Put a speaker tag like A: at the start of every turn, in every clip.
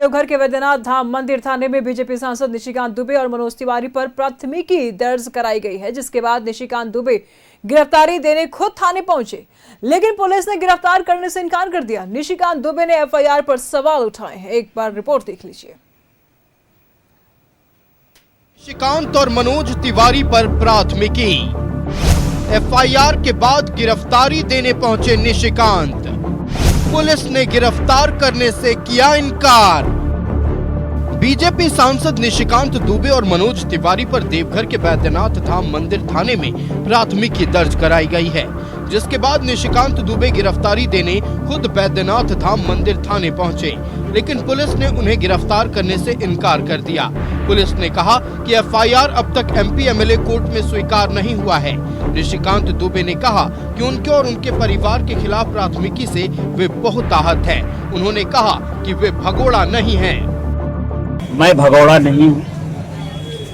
A: देवघर के वैद्यनाथ धाम मंदिर थाने में बीजेपी सांसद निशिकांत दुबे और मनोज तिवारी पर प्राथमिकी दर्ज कराई गई है, जिसके बाद निशिकांत दुबे गिरफ्तारी देने खुद थाने पहुंचे, लेकिन पुलिस ने गिरफ्तार करने से इनकार कर दिया। निशिकांत दुबे ने एफआईआर पर सवाल उठाए हैं। एक बार रिपोर्ट देख लीजिए।
B: निशिकांत और मनोज तिवारी पर प्राथमिकी, एफआईआर के बाद गिरफ्तारी देने पहुंचे निशिकांत। पुलिस ने गिरफ्तार करने से किया इनकार। बीजेपी सांसद निशिकांत दुबे और मनोज तिवारी पर देवघर के वैद्यनाथ धाम मंदिर थाने में प्राथमिकी दर्ज कराई गई है, जिसके बाद निशिकांत दुबे गिरफ्तारी देने खुद वैद्यनाथ धाम मंदिर थाने पहुंचे, लेकिन पुलिस ने उन्हें गिरफ्तार करने से इनकार कर दिया। पुलिस ने कहा कि एफआईआर अब तक एमपी एमएलए कोर्ट में स्वीकार नहीं हुआ है। निशिकांत दुबे ने कहा कि उनके और उनके परिवार के खिलाफ प्राथमिकी से वे बहुत आहत हैं। उन्होंने कहा कि वे भगोड़ा नहीं हैं।
C: मैं भगोड़ा नहीं हूँ।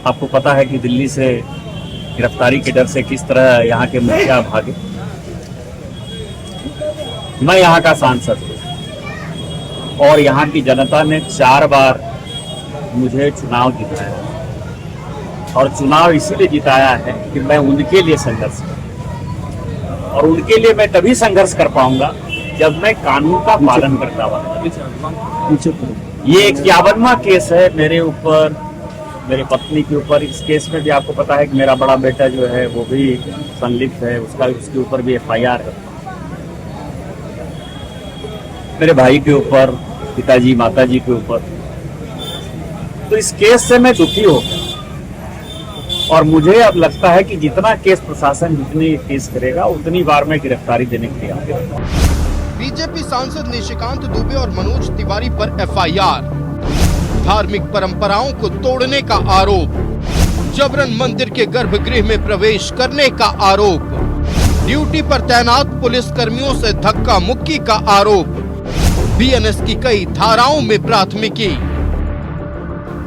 C: आपको पता है कि दिल्ली से गिरफ्तारी के डर से किस तरह यहाँ के मुखिया भागे। मैं यहाँ का सांसद हूँ और यहाँ की जनता ने 4 बार मुझे चुनाव जिताया और चुनाव इसीलिए जिताया है कि मैं उनके लिए संघर्ष करूं और उनके लिए मैं तभी संघर्ष कर पाऊंगा जब मैं कानून का पालन करता हुआ। ये 51वां केस है मेरे ऊपर, मेरे पत्नी के ऊपर। इस केस में भी आपको पता है कि मेरा बड़ा बेटा जो है वो भी संलिप्त है, उसके ऊपर भी एफआईआर है। मेरे भाई के ऊपर, पिताजी माताजी के ऊपर। तो इस केस से मैं दुखी हो गया और मुझे अब लगता है कि जितना केस प्रशासन जितनी केस करेगा उतनी बार मैं गिरफ्तारी देने के लिए आऊंगा।
B: बीजेपी सांसद निशिकांत दुबे और मनोज तिवारी पर एफआईआर, धार्मिक परंपराओं को तोड़ने का आरोप, जबरन मंदिर के गर्भगृह में प्रवेश करने का आरोप, ड्यूटी पर तैनात पुलिस कर्मियों से धक्का मुक्की का आरोप, बीएनएस की कई धाराओं में प्राथमिकी।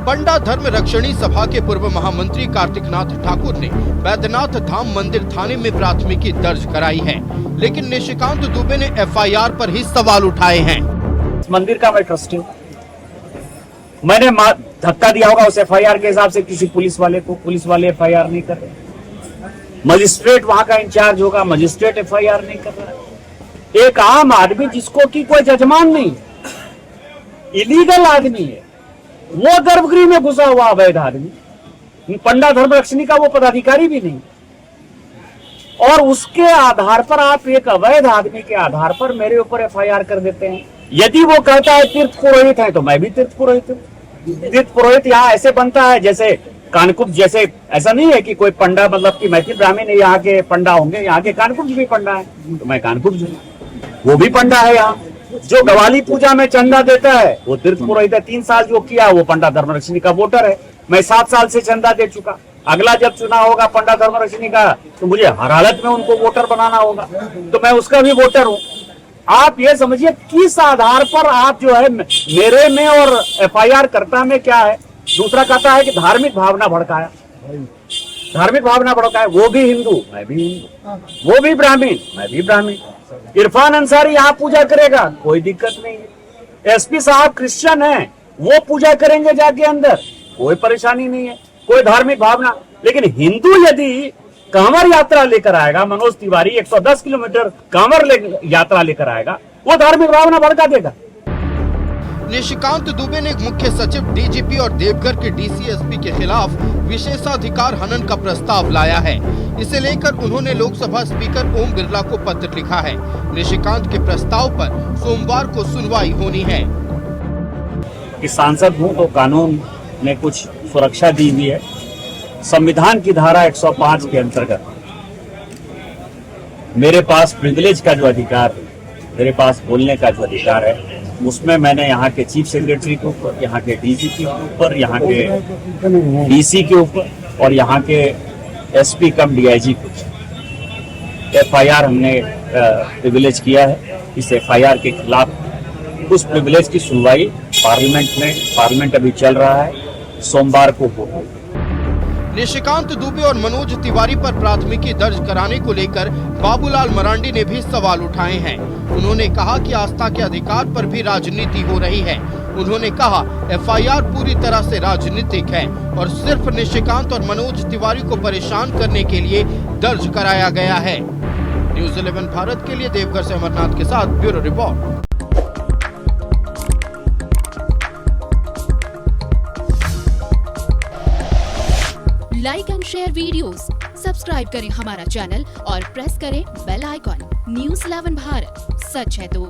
B: पंडा धर्म रक्षणी सभा के पूर्व महामंत्री कार्तिकनाथ ठाकुर ने वैद्यनाथ धाम मंदिर थाने में प्राथमिकी दर्ज कराई है, लेकिन निशिकांत दुबे ने एफआईआर पर ही सवाल उठाए हैं।
C: इस मंदिर का मैं ट्रस्टी हूँ। मैंने धक्का दिया होगा उस एफआईआर के हिसाब से किसी पुलिस वाले को, पुलिस वाले एफआईआर नहीं कर रहे। मजिस्ट्रेट वहां का इंचार्ज होगा, मजिस्ट्रेट एफआईआर नहीं कर रहा है। एक आम आदमी जिसको की कोई जजमान नहीं, इलीगल आदमी है, वो गर्भगृह में घुसा हुआ अवैध आदमी, पंडा धर्म रक्षणी का वो पदाधिकारी भी नहीं, और उसके आधार पर आप एक अवैध आदमी के आधार पर मेरे ऊपर एफआईआर कर देते हैं। यदि वो कहता है तीर्थ पुरोहित है तो मैं भी तीर्थ पुरोहित हूँ। तीर्थ पुरोहित यहाँ ऐसे बनता है जैसे कानकुब्ज, जैसे ऐसा नहीं है कि कोई पंडा मतलब कि मैथिल ब्राह्मण यहाँ के पंडा होंगे, यहाँ के कानकुब्ज भी पंडा है, तो मैं कानकुब्ज हूँ, वो भी पंडा है। यहाँ जो गवाली पूजा में चंदा देता है वो तीर्थ पुरोहित है। 3 साल जो किया वो पंडा धर्मरक्षणी का वोटर है। मैं 7 साल से चंदा दे चुका। अगला जब चुनाव होगा पंडा धर्मरक्षणी का तो मुझे हर हालत में उनको वोटर बनाना होगा, तो मैं उसका भी वोटर हूँ। आप ये समझिए किस आधार पर आप जो है मेरे में और एफआईआर करता में क्या है। दूसरा कहता है कि धार्मिक भावना भड़काया, धार्मिक भावना भड़काया। वो भी हिंदू, मैं भी हिंदू, वो भी ब्राह्मण, मैं भी ब्राह्मण। इरफान अंसारी यहाँ पूजा करेगा, कोई दिक्कत नहीं है। एसपी साहब क्रिश्चियन है, वो पूजा करेंगे जाके अंदर, कोई परेशानी नहीं है, कोई धार्मिक भावना। लेकिन हिंदू यदि कांवर यात्रा लेकर आएगा, मनोज तिवारी 110 किलोमीटर कांवर यात्रा लेकर आएगा, वो धार्मिक भावना भड़का देगा।
B: निशिकांत दुबे ने मुख्य सचिव, डीजीपी और देवघर के डीसीएसपी के खिलाफ विशेषाधिकार हनन का प्रस्ताव लाया है। इसे लेकर उन्होंने लोकसभा स्पीकर ओम बिरला को पत्र लिखा है। निशिकांत के प्रस्ताव पर सोमवार को सुनवाई होनी है।
C: कि सांसद हूँ तो कानून ने कुछ सुरक्षा दी हुई है। संविधान की धारा 105 के अंतर्गत मेरे पास प्रिविलेज का जो अधिकार है, मेरे पास बोलने का जो अधिकार है, उसमें मैंने यहाँ के चीफ सेक्रेटरी के ऊपर, यहाँ के डीजीपी के ऊपर, यहाँ के डीसी के ऊपर और यहाँ के एसपी कम डीआईजी के ऊपर एफआईआर हमने प्रिविलेज किया है। इस एफआईआर के खिलाफ उस प्रिविलेज की सुनवाई पार्लियामेंट अभी चल रहा है, सोमवार को होगी।
B: निशिकांत दुबे और मनोज तिवारी पर प्राथमिकी दर्ज कराने को लेकर बाबूलाल मरांडी ने भी सवाल उठाए हैं। उन्होंने कहा कि आस्था के अधिकार पर भी राजनीति हो रही है। उन्होंने कहा एफआईआर पूरी तरह से राजनीतिक है और सिर्फ निशिकांत और मनोज तिवारी को परेशान करने के लिए दर्ज कराया गया है। न्यूज़ 11 भारत के लिए देवघर से अमरनाथ के साथ bureau report.
D: Like and share videos, subscribe करें हमारा चैनल और प्रेस करें बेल आइकॉन। न्यूज़ 11 भारत, सच है तो।